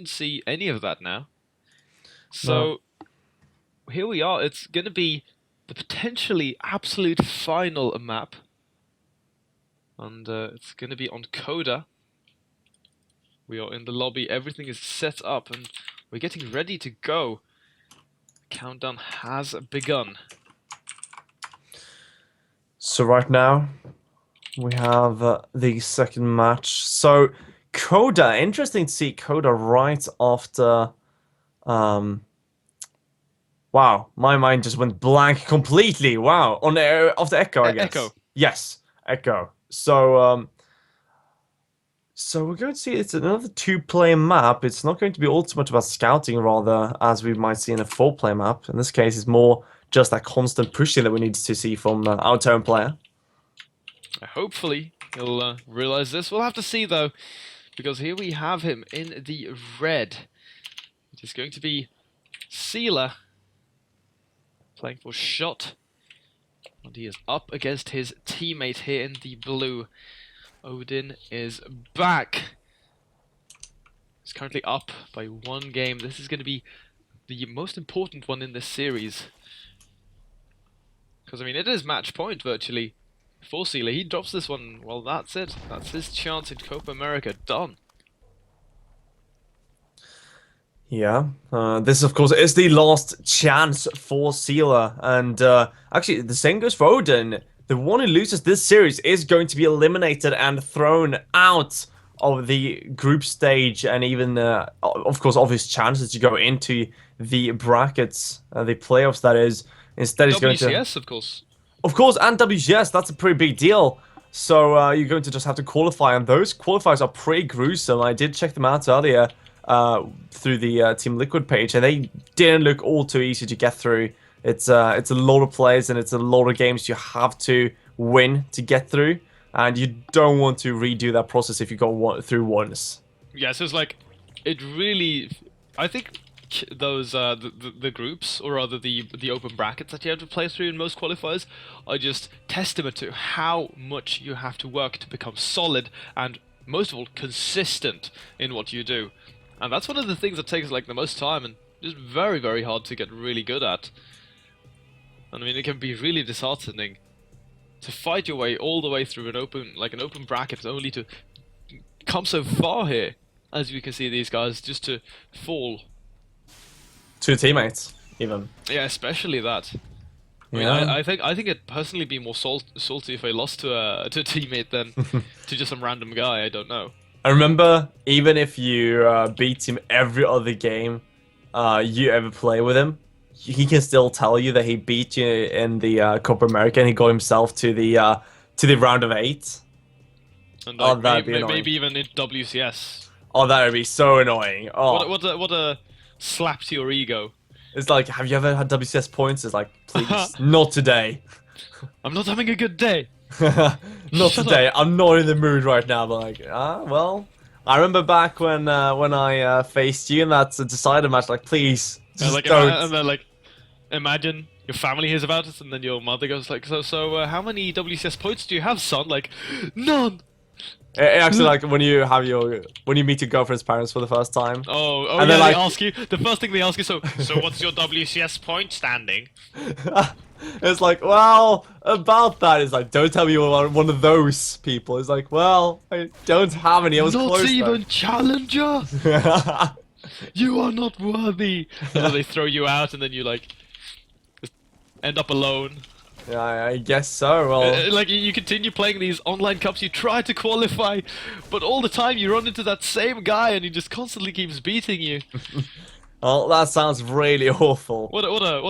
shouldn't see any of that now. So here we are. It's going to be the potentially absolute final map. And it's going to be on Coda. We are in the lobby. Everything is set up and we're getting ready to go. The countdown has begun. So right now, we have the second match. So Coda, interesting to see Coda right after... wow, my mind just went blank completely. Wow, on after Echo, I guess. Echo. Yes, Echo. So so we're going to see it's another two-player map. It's not going to be all too much about scouting, rather, as we might see in a four-player map. In this case, it's more just that constant pushing that we need to see from our turn player. Hopefully, he'll realize this. We'll have to see, though, because here we have him in the red. It is going to be Cealer playing for shot. And he is up against his teammate here in the blue. Odin is back. He's currently up by 1 game. This is going to be the most important one in this series. Because, I mean, it is match point, virtually, for Cealer. He drops this one, well, that's it. That's his chance in Copa America. Done. Yeah, this, of course, is the last chance for Cealer. And actually, the same goes for Odin. The one who loses this series is going to be eliminated and thrown out of the group stage and even, of course, of his chances to go into the brackets, the playoffs, that is. Instead, he's going to... WCS, of course. Of course, and WCS, that's a pretty big deal. So you're going to just have to qualify, and those qualifiers are pretty gruesome. I did check them out earlier through the Team Liquid page, and they didn't look all too easy to get through. It's a lot of players, and it's a lot of games you have to win to get through, and you don't want to redo that process if you go through once. Yeah, so it's like, it really... I think those the groups, or rather the open brackets that you have to play through in most qualifiers, are just testament to how much you have to work to become solid and, most of all, consistent in what you do. And that's one of the things that takes like the most time and is very, very hard to get really good at. And I mean, it can be really disheartening to fight your way all the way through an open bracket, only to come so far here, as you can see these guys, just to fall. Two teammates, even. Yeah, especially that. I mean, Yeah. I think it'd personally be more salty if I lost to a teammate than to just some random guy. I don't know. I remember, even if you beat him every other game you ever play with him, he can still tell you that he beat you in the Copa America and he got himself to the round of 8. And Oh, like, that'd be maybe even in WCS. Oh, that would be so annoying. Oh, What a slap to your ego. it's like, have you ever had WCS points? It's like, please, not today. I'm not having a good day. Not Shut today. I'm not in the mood right now. But like, well, I remember back when I faced you in that decider match. Like, please, just Like, don't. and then like, imagine your family hears about it, and then your mother goes like, so how many WCS points do you have, son? Like, none. Actually, like when you meet your girlfriend's parents for the first time. Oh, And yeah, then, like- they ask you, the first thing they ask you, so what's your WCS point standing? It's like, well, about that, it's like, don't tell me you're one of those people. It's like, well, I don't have any. I was Not close. even challenger! Though. You are not worthy! And then they throw you out, and then you, like, just end up alone. Yeah, I guess so. Well, Like, you continue playing these online cups, you try to qualify, but all the time you run into that same guy, and he just constantly keeps beating you. well, that sounds really awful. What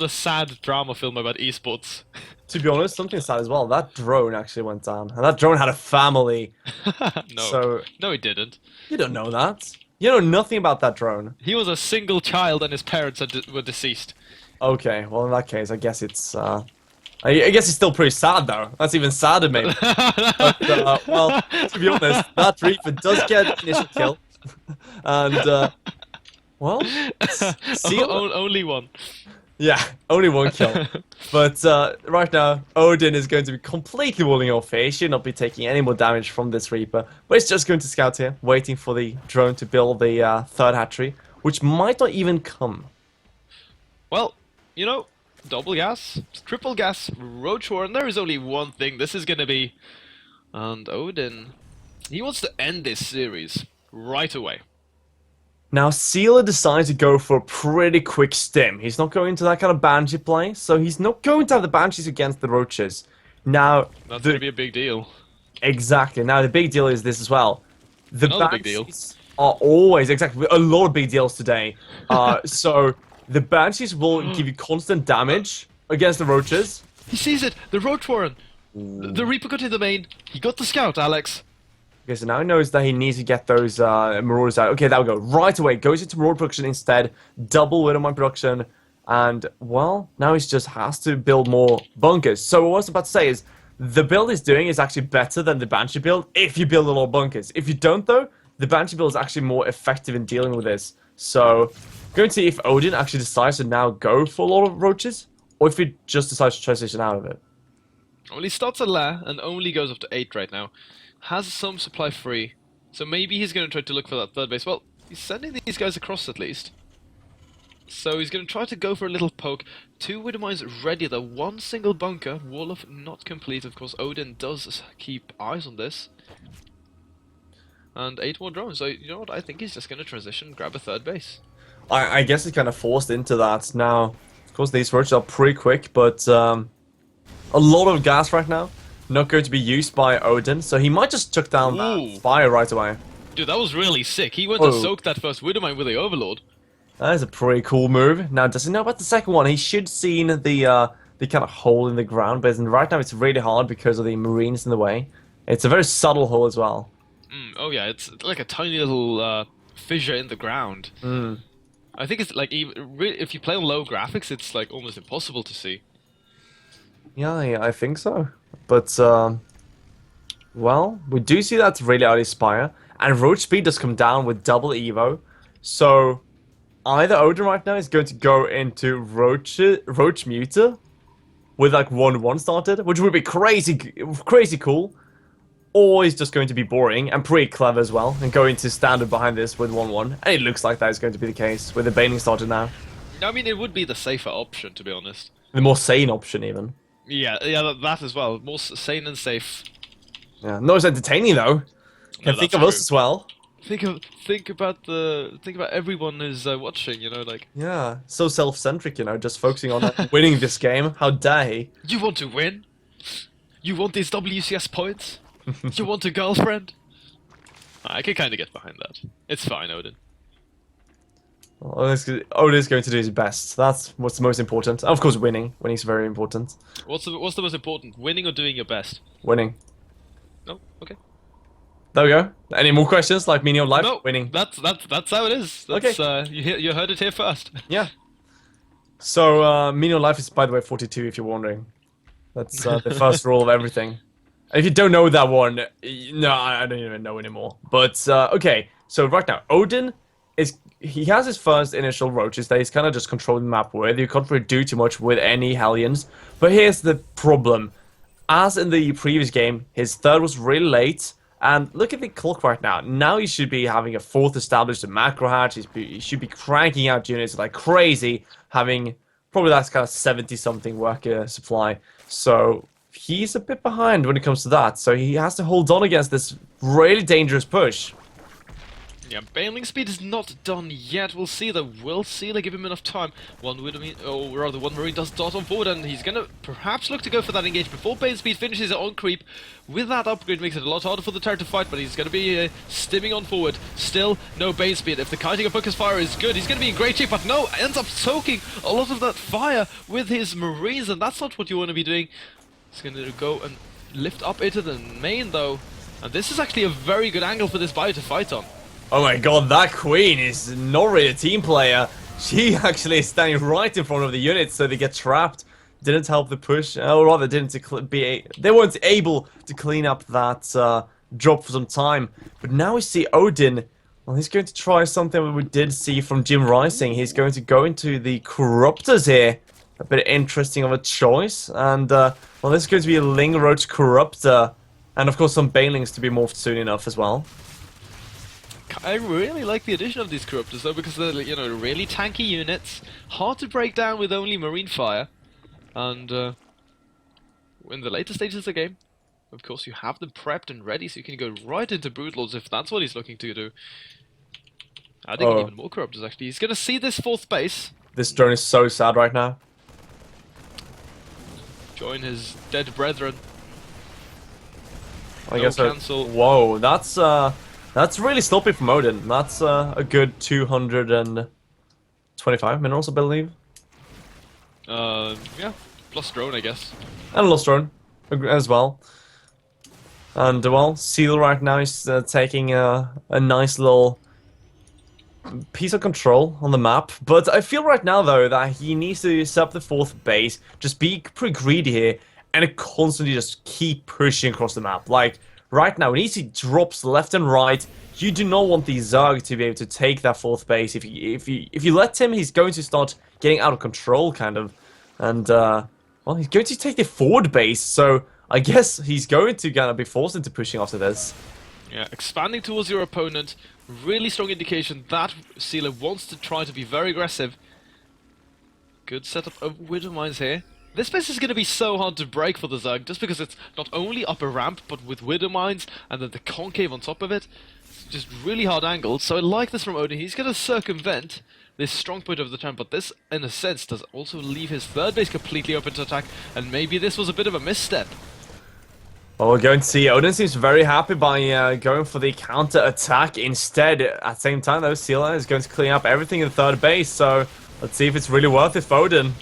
a sad drama film about esports. To be honest, something sad as well. That drone actually went down, and that drone had a family. No, So no, he didn't. you don't know that. You know nothing about that drone. He was a single child, and his parents were deceased. Okay, well in that case, I guess it's. I guess it's still pretty sad though. That's even sadder, maybe. But, well, to be honest, that Reaper does get initial kill, and well, see, Only one. Yeah, only one kill. But right now, Odin is going to be completely walling off here. He should not be taking any more damage from this Reaper. But he's just going to scout here, waiting for the drone to build the third hatchery, which might not even come. Well, you know, double gas, triple gas, Roach War, and there is only one thing this is gonna be. And Odin, he wants to end this series right away. Now, Cealer decided to go for a pretty quick stim. He's not going to that kind of Banshee play, so he's not going to have the Banshees against the Roaches. Now, That's gonna be a big deal. exactly. Now, the big deal is this as well. The Another big deal. Banshees are always, exactly, a lot of big deals today. So, the Banshees will give you constant damage against the Roaches. He sees it! The Roach Warren! The Reaper got in the main. He got the scout, Alex. Okay, so now he knows that he needs to get those Marauders out. Okay, there we go. Right away. Goes into Marauder production instead. Double Widowmine production. And, well, now he just has to build more bunkers. So what I was about to say is, the build he's doing is actually better than the Banshee build if you build a lot of bunkers. If you don't, though, the Banshee build is actually more effective in dealing with this. So, going to see if Odin actually decides to now go for a lot of Roaches, or if he just decides to transition out of it. Well, he starts a lair and only goes up to 8 right now. Has some supply free, so maybe he's going to try to look for that third base. Well, he's sending these guys across at least. So he's going to try to go for a little poke. 2 Widowmines ready though, 1 single bunker. Wolof not complete, of course. Odin does keep eyes on this. And 8 more drones, so you know what, I think he's just going to transition, grab a third base. I guess he's kind of forced into that. Now, of course, these Roaches are pretty quick, but a lot of gas right now. Not going to be used by Odin, so he might just chuck down that fire right away. Dude, that was really sick. He went to soak that first Widowmine with the Overlord. That is a pretty cool move. Now, does he know about the second one? He should seen the kind of hole in the ground, but right now it's really hard because of the Marines in the way. It's a very subtle hole as well. Oh yeah, it's like a tiny little fissure in the ground. I think it's like, if you play on low graphics, it's like almost impossible to see. Yeah, I think so. But, well, we do see that's really early Spire. And Roach speed does come down with double Evo. So, either Odin right now is going to go into Roach Muter with like 1-1 started, which would be crazy cool. Or he's just going to be boring and pretty clever as well, and go into standard behind this with 1-1. And it looks like that is going to be the case with the Baning started now. I mean, it would be the safer option, to be honest. The more sane option, even. Yeah, that as well. More sane and safe. Yeah, not as entertaining though. Can think of us as well. Think about everyone who's watching. You know, like. Yeah, so self-centric. You know, just focusing on winning this game. How dare he? You want to win? You want these WCS points? You want a girlfriend? I can kind of get behind that. It's fine, Odin. Well, Odin's going to do his best. That's what's most important. Of course, winning. Winning's very important. What's the most important? Winning or doing your best? Winning. Oh, okay. There we go. Any more questions? Like meaning of life? No, Winning. That's how it is. That's, okay. You heard it here first. Yeah. So meaning of life is, by the way, 42. If you're wondering, that's the first rule of everything. If you don't know that one, no, I don't even know anymore. But okay. So right now, Odin he has his first initial Roaches that he's kind of just controlling the map with. You can't really do too much with any Hellions. But here's the problem. As in the previous game, his third was really late. And look at the clock right now. Now he should be having a fourth established, a macro hatch. He should be cranking out units like crazy, having probably that's kind of 70-something worker supply. So he's a bit behind when it comes to that. So he has to hold on against this really dangerous push. Yeah, bailing speed is not done yet. We'll see though. Will Cealer give him enough time? One Marine does dot on forward, and he's gonna perhaps look to go for that engage before bailing speed finishes it on creep. With that upgrade, makes it a lot harder for the turret to fight, but he's gonna be stimming on forward. Still, no bane speed. If the kiting of focus fire is good, he's gonna be in great shape, but no, ends up soaking a lot of that fire with his Marines, and that's not what you want to be doing. He's gonna go and lift up into the main though, and this is actually a very good angle for this bio to fight on. Oh my god, that queen is not really a team player. She actually is standing right in front of the units, so they get trapped. Didn't help the push, or rather, they weren't able to clean up that drop for some time. But now we see Odin, Well, he's going to try something that we did see from Jim Rising. He's going to go into the Corruptors here. A bit interesting of a choice. And, well, this is going to be a Ling Roach Corruptor. And, of course, some Banelings to be morphed soon enough as well. I really like the addition of these Corruptors, though, because they're, you know, really tanky units, hard to break down with only Marine Fire. And, in the later stages of the game, of course, you have them prepped and ready, so you can go right into Broodlords if that's what he's looking to do. Adding even more Corruptors, actually. He's gonna see this 4th base. This drone is so sad right now. Join his dead brethren. I guess so. Cancel. Whoa, that's really sloppy from Odin. That's a good 225 minerals, I believe. Yeah, plus drone, I guess. And a lost drone as well. And, well, Cealer right now is taking a nice little piece of control on the map. But I feel right now, though, that he needs to set up the 4th base, just be pretty greedy here, and constantly just keep pushing across the map. Like, right now, when he drops left and right, you do not want the Zerg to be able to take that 4th base. If you let him, he's going to start getting out of control, kind of. And, well, he's going to take the forward base, so I guess he's going to kind of be forced into pushing after this. Yeah, expanding towards your opponent, really strong indication that Cealer wants to try to be very aggressive. Good setup of Widow Mines here. This base is going to be so hard to break for the Zerg, just because it's not only up a ramp, but with Widow Mines, and then the concave on top of it. It's just really hard angled, so I like this from Odin. He's going to circumvent this strong point of the turn, but this, in a sense, does also leave his 3rd base completely open to attack, and maybe this was a bit of a misstep. Well, we're going to see Odin seems very happy by going for the counter-attack instead. At the same time, though, Cealer is going to clean up everything in the 3rd base, so let's see if it's really worth it for Odin.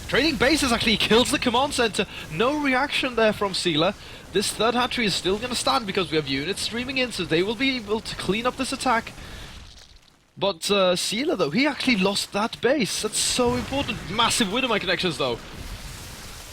Trading bases actually kills the command center. No reaction there from Cealer. This 3rd hatchery is still going to stand because we have units streaming in, so they will be able to clean up this attack. But Cealer, though, he actually lost that base. That's so important. Massive Widowmine connections, though.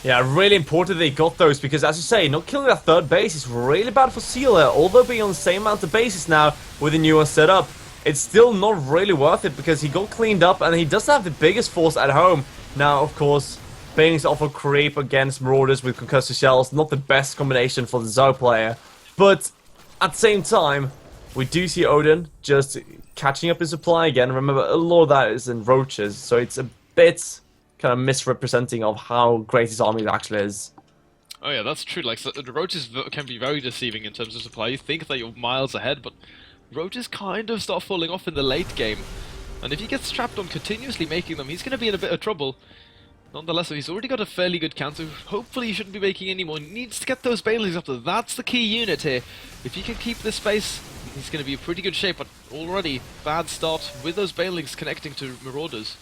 Yeah, really important they got those, because as you say, not killing that 3rd base is really bad for Cealer. Although being on the same amount of bases now with the newer setup, it's still not really worth it, because he got cleaned up and he doesn't have the biggest force at home. Now, of course, Banelings offer creep against Marauders with concussive shells, not the best combination for the Zerg player. But at the same time, we do see Odin just catching up his supply again. Remember, a lot of that is in roaches, so it's a bit kind of misrepresenting of how great his army actually is. Oh yeah, that's true. Like, so the roaches can be very deceiving in terms of supply. You think that you're miles ahead, but roaches kind of start falling off in the late game. And if he gets trapped on continuously making them, he's going to be in a bit of trouble. Nonetheless, he's already got a fairly good count, so hopefully he shouldn't be making any more. He needs to get those Banelings up there. That's the key unit here. If he can keep this space, he's going to be in pretty good shape, but already bad start with those Banelings connecting to Marauders.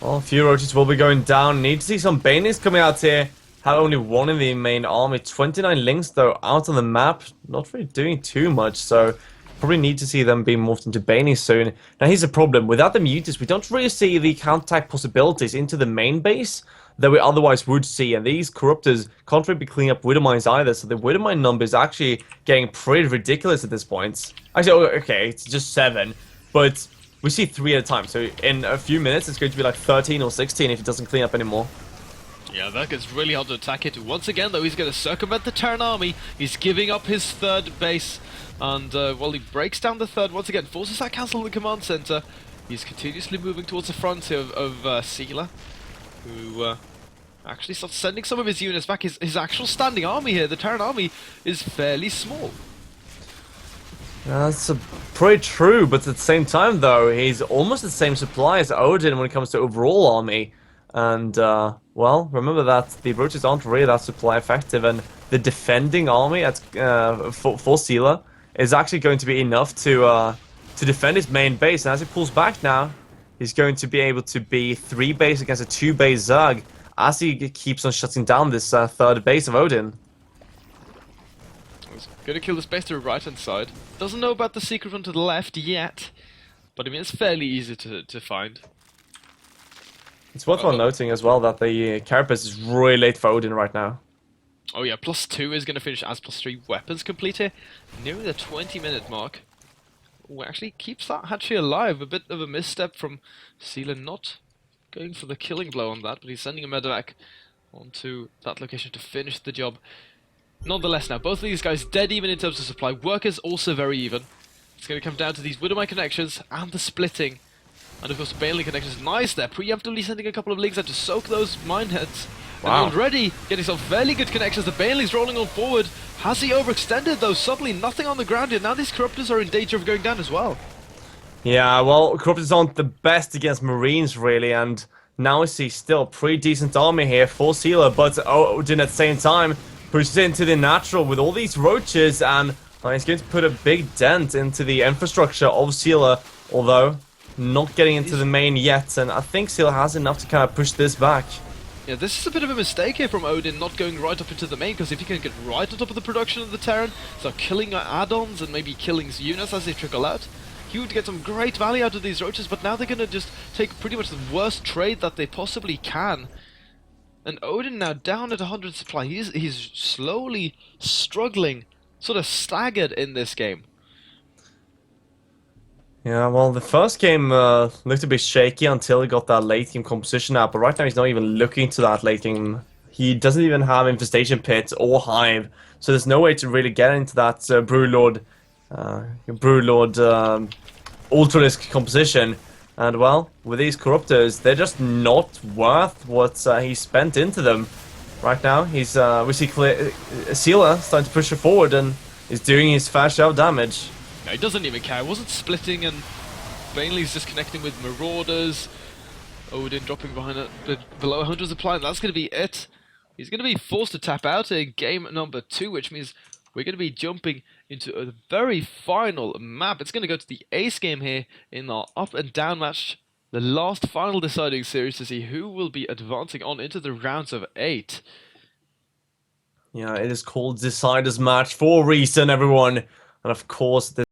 Well, a few roaches will be going down. Need to see some Banelings coming out here. Had only 1 in the main army. 29 links, though, out on the map. Not really doing too much, so probably need to see them being morphed into Banelings soon. Now, here's the problem. Without the Mutas, we don't really see the counterattack possibilities into the main base that we otherwise would see. And these Corruptors can't really be cleaning up Widowmines either, so the Widowmine number is actually getting pretty ridiculous at this point. Actually, okay, it's just 7, but we see 3 at a time, so in a few minutes it's going to be like 13 or 16 if it doesn't clean up anymore. Yeah, that gets really hard to attack it. Once again, though, he's going to circumvent the Terran army. He's giving up his 3rd base, and, well, he breaks down the 3rd once again, forces that cancel in the command center. He's continuously moving towards the front here of Cealer, who actually starts sending some of his units back. His actual standing army here, the Terran army, is fairly small. That's pretty true, but at the same time, though, he's almost the same supply as Odin when it comes to overall army. And, well, remember that the roaches aren't really that supply effective, and the defending army at, for Cealer is actually going to be enough to defend his main base. And as he pulls back now, he's going to be able to be 3 base against a 2 base Zerg as he keeps on shutting down this 3rd base of Odin. He's gonna kill this base to the right-hand side. Doesn't know about the secret one to the left yet, but I mean, it's fairly easy to find. It's worthwhile noting as well that the Carapace is really late for Odin right now. Oh yeah, +2 is going to finish as +3 weapons complete here. Nearing the 20-minute mark. Oh, actually keeps that hatchery alive. A bit of a misstep from Cealer, not going for the killing blow on that, but he's sending a medevac onto that location to finish the job. Nonetheless now, both of these guys dead even in terms of supply. Workers also very even. It's going to come down to these Widowmine connections and the splitting. And of course, Bailey connections, nice there. Preemptively sending a couple of links out to soak those mine heads. Wow. And already getting some fairly good connections. The Bailey's rolling on forward. Has he overextended though? Suddenly nothing on the ground yet. Now these Corruptors are in danger of going down as well. Yeah, well, Corruptors aren't the best against Marines, really, and now we see still pretty decent army here for Cealer, but Odin at the same time pushes into the natural with all these roaches, and he's going to put a big dent into the infrastructure of Cealer, although not getting into the main yet, and I think Cealer has enough to kind of push this back. Yeah, this is a bit of a mistake here from Odin, not going right up into the main, because if he can get right on top of the production of the Terran, start killing add-ons and maybe killing units as they trickle out, he would get some great value out of these roaches, but now they're going to just take pretty much the worst trade that they possibly can. And Odin now down at 100 supply. He's slowly struggling, sort of staggered in this game. Yeah, well, the first game looked a bit shaky until he got that late game composition out, but right now he's not even looking to that late game. He doesn't even have Infestation Pit or Hive, so there's no way to really get into that Brewlord Ultralisk composition. And well, with these Corruptors, they're just not worth what he spent into them. Right now, we see Cealer starting to push it forward, and he's doing his fair share of damage. No, he doesn't even care. It wasn't splitting, and Bailey's just connecting with Marauders. Odin dropping behind below 100 supply, and that's going to be it. He's going to be forced to tap out in game number 2, which means we're going to be jumping into a very final map. It's going to go to the ace game here in our up and down match, the last final deciding series to see who will be advancing on into the rounds of 8. Yeah, it is called Deciders Match for a reason, everyone. And of course,